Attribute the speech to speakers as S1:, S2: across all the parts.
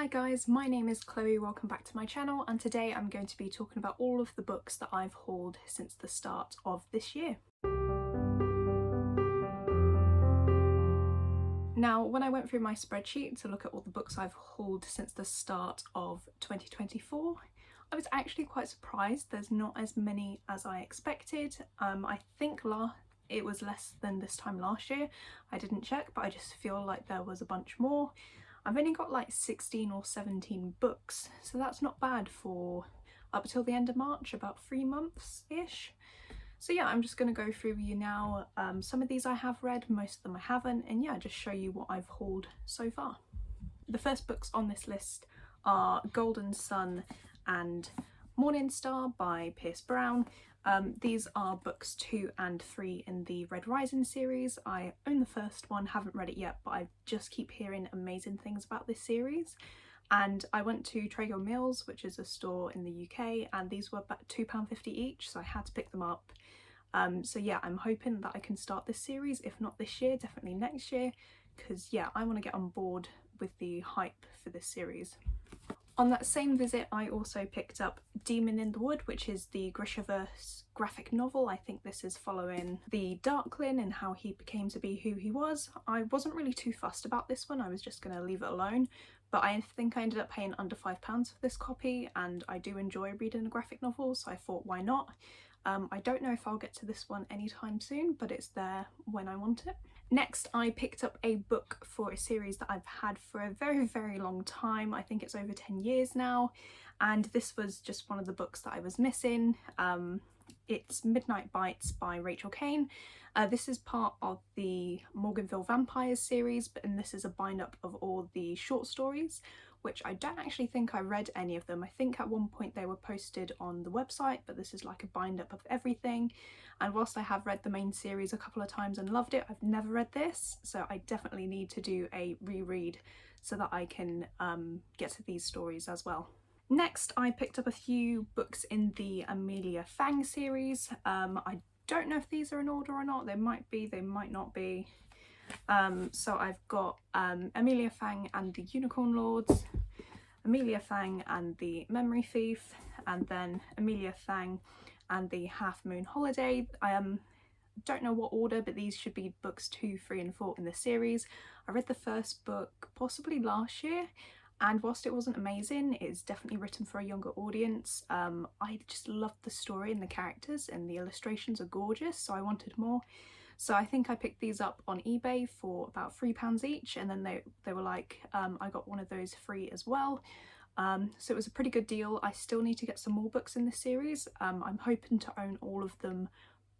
S1: Hi guys, my name is Chloe, welcome back to my channel, and today I'm going to be talking about all of the books that I've hauled since the start of this year. Now, when I went through my spreadsheet to look at all the books I've hauled since the start of 2024, I was actually quite surprised there's not as many as I expected. I think it was less than this time last year. I didn't check, but I just feel like there was a bunch more. I've only got like 16 or 17 books, so that's not bad for up till the end of March, about 3 months-ish. So yeah, I'm just going to go through you now. Some of these I have read, most of them I haven't, and yeah, just show you what I've hauled so far. The first books on this list are Golden Sun and Morning Star by Pierce Brown. These are books 2 and 3 in the Red Rising series. I own the first one, haven't read it yet, but I just keep hearing amazing things about this series. And I went to Trago Mills, which is a store in the UK, and these were about £2.50 each, so I had to pick them up. So yeah, I'm hoping that I can start this series, if not this year, definitely next year, because yeah, I want to get on board with the hype for this series. On that same visit, I also picked up Demon in the Wood, which is the Grishaverse graphic novel. I think this is following the Darkling and how he became to be who he was. I wasn't really too fussed about this one, I was just going to leave it alone, but I think I ended up paying under £5 for this copy, and I do enjoy reading a graphic novel, so I thought why not. I don't know if I'll get to this one anytime soon, but it's there when I want it. Next, I picked up a book for a series that I've had for a very long time. I think it's over 10 years now, and this was just one of the books that I was missing. It's Midnight Bites by Rachel Caine. This is part of the Morganville Vampires series, and this is a bind-up of all the short stories, which I don't actually think I read any of them. I think at one point they were posted on the website, but this is like a bind-up of everything. And whilst I have read the main series a couple of times and loved it, I've never read this, so I definitely need to do a reread so that I can get to these stories as well. Next, I picked up a few books in the Amelia Fang series. I don't know if these are in order or not. They might be, they might not be. So I've got Amelia Fang and the Unicorn Lords, Amelia Fang and the Memory Thief, and then Amelia Fang and the Half Moon Holiday. I don't know what order, but these should be books 2, 3 and 4 in the series. I read the first book possibly last year, and whilst it wasn't amazing, it's definitely written for a younger audience. I just loved the story and the characters, and the illustrations are gorgeous, so I wanted more. So I think I picked these up on eBay for about £3 each, and then they were like, I got one of those free as well. So it was a pretty good deal. I still need to get some more books in this series. I'm hoping to own all of them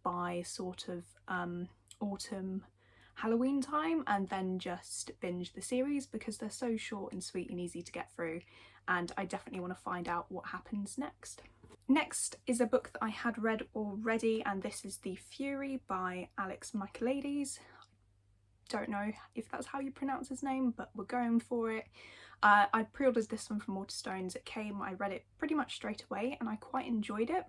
S1: by sort of autumn, Halloween time, and then just binge the series because they're so short and sweet and easy to get through, and I definitely want to find out what happens next. Next is a book that I had read already, and this is The Fury by Michaelides. Don't know if that's how you pronounce his name, but we're going for it. I pre-ordered this one from Waterstones. It came, I read it pretty much straight away, and I quite enjoyed it.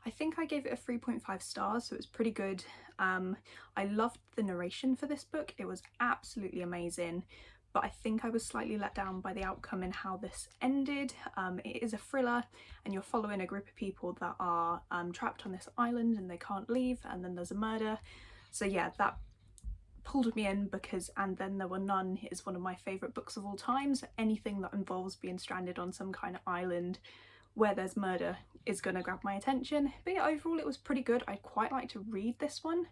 S1: I think I gave it a 3.5 stars, so it was pretty good. I loved the narration for this book. It was absolutely amazing, but I think I was slightly let down by the outcome and how this ended. It is a thriller, and you're following a group of people that are trapped on this island and they can't leave, and then there's a murder. So yeah, that pulled me in because And Then There Were None is one of my favourite books of all time, so anything that involves being stranded on some kind of island where there's murder is going to grab my attention. But yeah, overall it was pretty good. I'd quite like to read this one,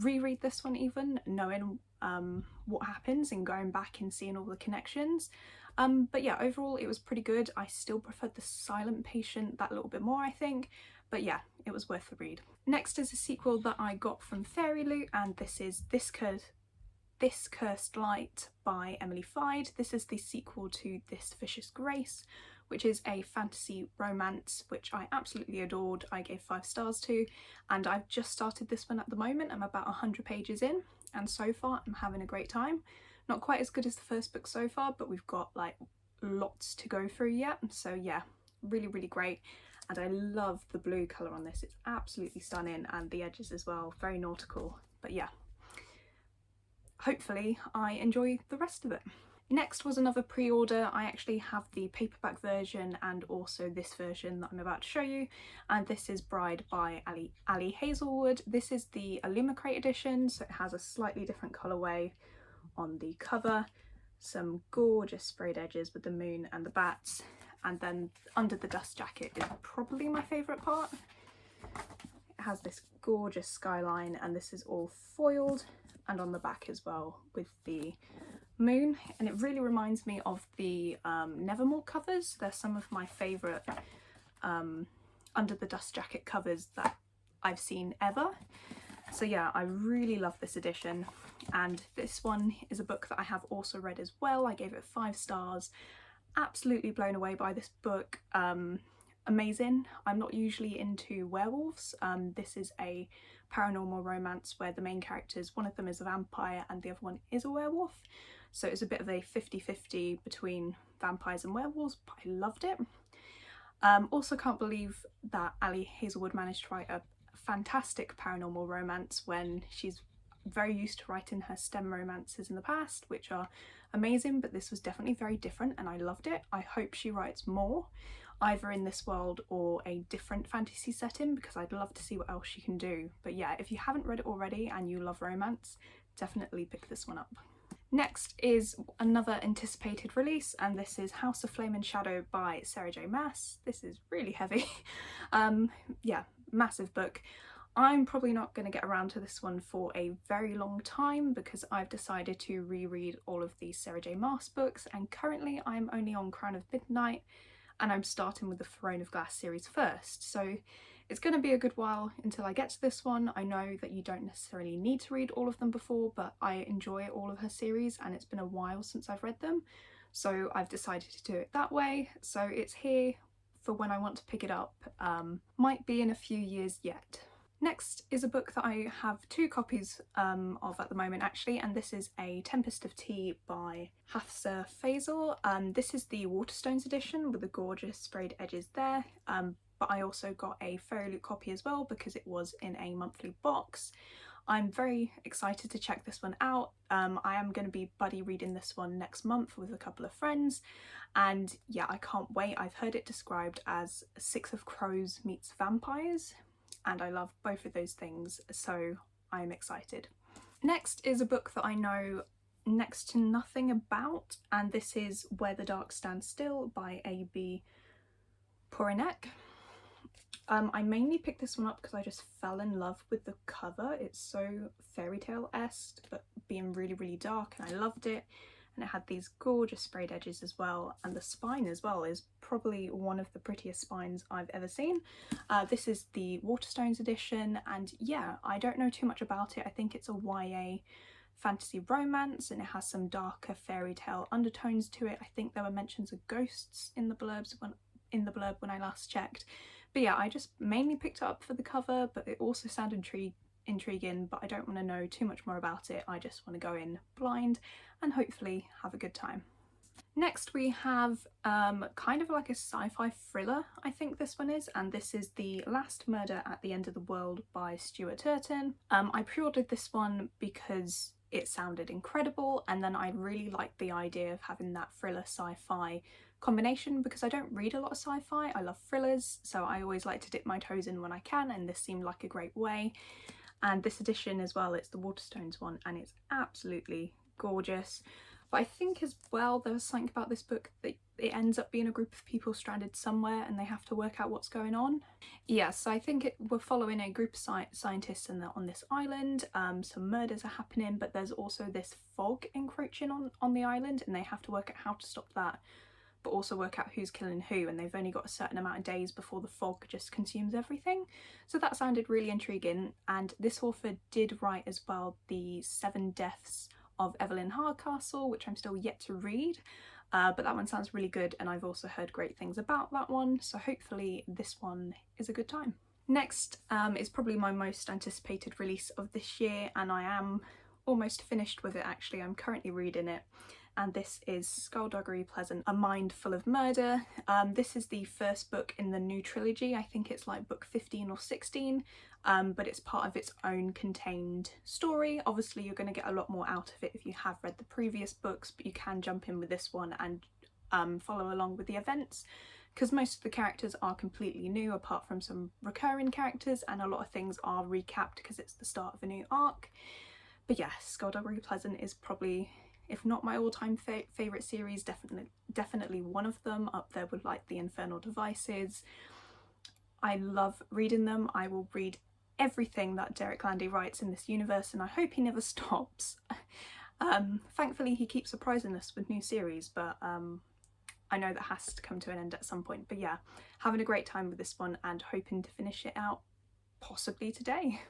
S1: reread this one even, knowing what happens and going back and seeing all the connections. But yeah, overall it was pretty good. I still preferred The Silent Patient that little bit more, I think, but yeah, it was worth the read. Next is a sequel that I got from Fairy Loot, and this is This Cursed Light by Emily Thiede. This is the sequel to This Vicious Grace, which is a fantasy romance which I absolutely adored. I gave 5 stars to, and I've just started this one at the moment. I'm about 100 pages in, and so far I'm having a great time. Not quite as good as the first book so far, but we've got like lots to go through yet, so yeah, really great. And I love the blue colour on this. It's absolutely stunning, and the edges as well, very nautical. But yeah, hopefully I enjoy the rest of it. Next was another pre-order. I actually have the paperback version and also this version that I'm about to show you, and this is Bride by Ali Hazelwood. This is the Illumicrate edition, so it has a slightly different colourway on the cover, some gorgeous sprayed edges with the moon and the bats, and then under the dust jacket is probably my favourite part. It has this gorgeous skyline, and this is all foiled, and on the back as well with the moon, and it really reminds me of the Nevermore covers. They're some of my favourite under the dust jacket covers that I've seen ever. So yeah, I really love this edition, and this one is a book that I have also read as well. I gave it 5 stars. Absolutely blown away by this book. Amazing. I'm not usually into werewolves. This is a paranormal romance where the main characters, one of them is a vampire and the other one is a werewolf. So it's a bit of a 50-50 between vampires and werewolves, but I loved it. Also can't believe that Ali Hazelwood managed to write a fantastic paranormal romance when she's very used to writing her STEM romances in the past, which are amazing, but this was definitely very different and I loved it. I hope she writes more, either in this world or a different fantasy setting, because I'd love to see what else she can do. But yeah, if you haven't read it already and you love romance, definitely pick this one up. Next is another anticipated release, and this is House of Flame and Shadow by Sarah J. Maas. This is really heavy. Yeah, massive book. I'm probably not going to get around to this one for a very long time because I've decided to reread all of these Sarah J. Maas books, and currently I'm only on Crown of Midnight and I'm starting with the Throne of Glass series first. So it's going to be a good while until I get to this one. I know that you don't necessarily need to read all of them before, but I enjoy all of her series and it's been a while since I've read them. So I've decided to do it that way. So it's here for when I want to pick it up. Might be in a few years yet. Next is a book that I have 2 copies of at the moment actually, and this is A Tempest of Tea by Hafsah Faizal. This is the Waterstones edition with the gorgeous sprayed edges there. But I also got a Fairy Loot copy as well because it was in a monthly box. I'm very excited to check this one out. I am going to be buddy reading this one next month with a couple of friends, and yeah, I can't wait. I've heard it described as Six of Crows meets vampires, and I love both of those things, so I'm excited. Next is a book that I know next to nothing about, and this is Where the Dark Stands Still by A.B. Poranek. I mainly picked this one up because I just fell in love with the cover. It's so fairy tale-esque, but being really, really dark, and I loved it. And it had these gorgeous sprayed edges as well, and the spine as well is probably one of the prettiest spines I've ever seen. This is the Waterstones edition, and yeah, I don't know too much about it. I think it's a YA fantasy romance and it has some darker fairy tale undertones to it. I think there were mentions of ghosts in the blurb when I last checked. But yeah, I just mainly picked it up for the cover, but it also sounded intriguing, but I don't want to know too much more about it. I just want to go in blind and hopefully have a good time. Next we have kind of like a sci-fi thriller, I think this one is, and this is The Last Murder at the End of the World by Stuart Turton. I pre-ordered this one because it sounded incredible, and then I really liked the idea of having that thriller sci-fi combination because I don't read a lot of sci-fi. I love thrillers, so I always like to dip my toes in when I can, and this seemed like a great way. And this edition as well, it's the Waterstones one, and it's absolutely gorgeous. But I think as well there was something about this book that it ends up being a group of people stranded somewhere and they have to work out what's going on. Yes, I think we're following a group of scientists and they're on this island. Some murders are happening, but there's also this fog encroaching on the island and they have to work out how to stop that, but also work out who's killing who, and they've only got a certain amount of days before the fog just consumes everything. So that sounded really intriguing, and this author did write as well the 7 Deaths of Evelyn Hardcastle, which I'm still yet to read, but that one sounds really good and I've also heard great things about that one, so hopefully this one is a good time. Next is probably my most anticipated release of this year, and I am almost finished with it actually. I'm currently reading it. and this is Skulduggery Pleasant, A Mind Full of Murder. This is the first book in the new trilogy. I think it's like book 15 or 16, but it's part of its own contained story. Obviously you're going to get a lot more out of it if you have read the previous books, but you can jump in with this one and follow along with the events, because most of the characters are completely new apart from some recurring characters, and a lot of things are recapped because it's the start of a new arc. But yeah, Skulduggery Pleasant is probably, if not my all-time favourite series, definitely one of them, up there with like the Infernal Devices. I love reading them. I will read everything that Derek Landy writes in this universe, and I hope he never stops. Thankfully he keeps surprising us with new series, but I know that has to come to an end at some point. But yeah, having a great time with this one and hoping to finish it out possibly today.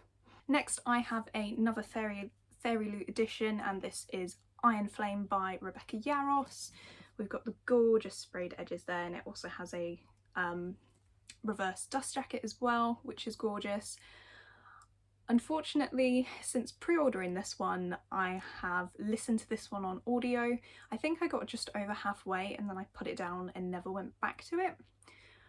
S1: Next I have another Fairy Loot edition, and this is Iron Flame by Rebecca Yarros. We've got the gorgeous sprayed edges there, and it also has a reverse dust jacket as well, which is gorgeous. Unfortunately, since pre-ordering this one, I have listened to this one on audio. I think I got just over halfway and then I put it down and never went back to it.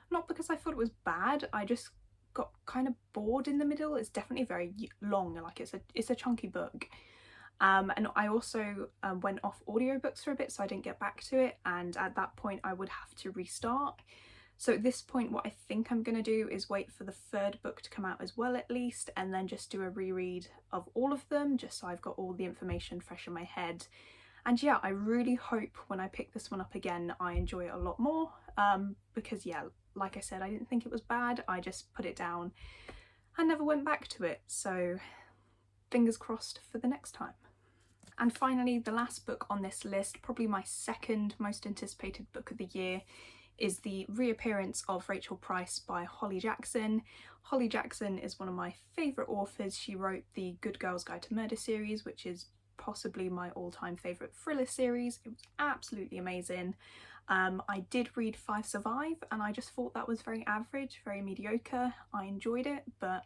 S1: Not because I thought it was bad, I just got kind of bored in the middle. It's definitely very long, like it's a chunky book. And I also went off audiobooks for a bit, so I didn't get back to it, and at that point I would have to restart. So at this point what I think I'm going to do is wait for the third book to come out as well at least, and then just do a reread of all of them, just so I've got all the information fresh in my head. And yeah, I really hope when I pick this one up again I enjoy it a lot more, because yeah, like I said, I didn't think it was bad, I just put it down and never went back to it, so fingers crossed for the next time. And finally, the last book on this list, probably my second most anticipated book of the year, is the Reappearance of Rachel Price by Holly Jackson. Holly Jackson is one of my favourite authors. She wrote the Good Girls Guide to Murder series, which is possibly my all-time favourite thriller series. It was absolutely amazing. I did read 5 Survive and I just thought that was very average, very mediocre. I enjoyed it, but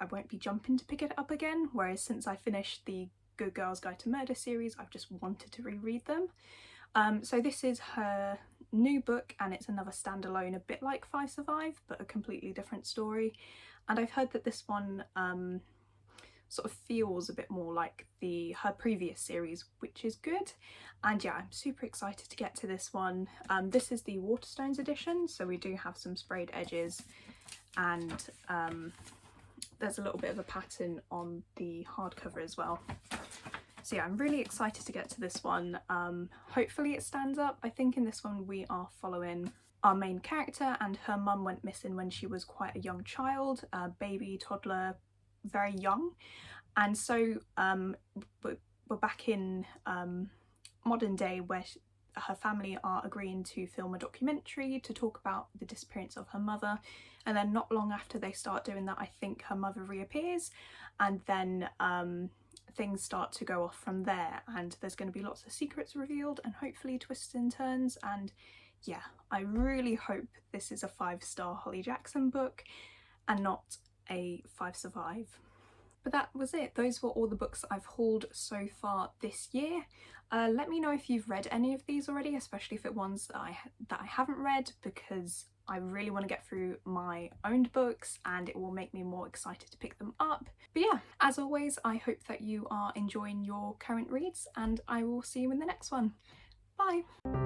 S1: I won't be jumping to pick it up again, whereas since I finished the Good Girls Guide to Murder series, I've just wanted to reread them. So this is her new book, and it's another standalone, a bit like 5 Survive, but a completely different story. And I've heard that this one sort of feels a bit more like her previous series, which is good. And yeah, I'm super excited to get to this one. This is the Waterstones edition, so we do have some sprayed edges, and there's a little bit of a pattern on the hardcover as well. So yeah, I'm really excited to get to this one. Hopefully it stands up. I think in this one we are following our main character, and her mum went missing when she was quite a young child, a baby, toddler, very young. And so we're back in modern day, where her family are agreeing to film a documentary to talk about the disappearance of her mother, and then not long after they start doing that, I think her mother reappears, and then things start to go off from there, and there's going to be lots of secrets revealed and hopefully twists and turns. And yeah, I really hope this is a 5-star Holly Jackson book and not a 5 Survive. But that was it. Those were all the books I've hauled so far this year. Let me know if you've read any of these already, especially if it's ones that I haven't read, because I really want to get through my owned books and it will make me more excited to pick them up. But yeah, as always, I hope that you are enjoying your current reads, and I will see you in the next one. Bye!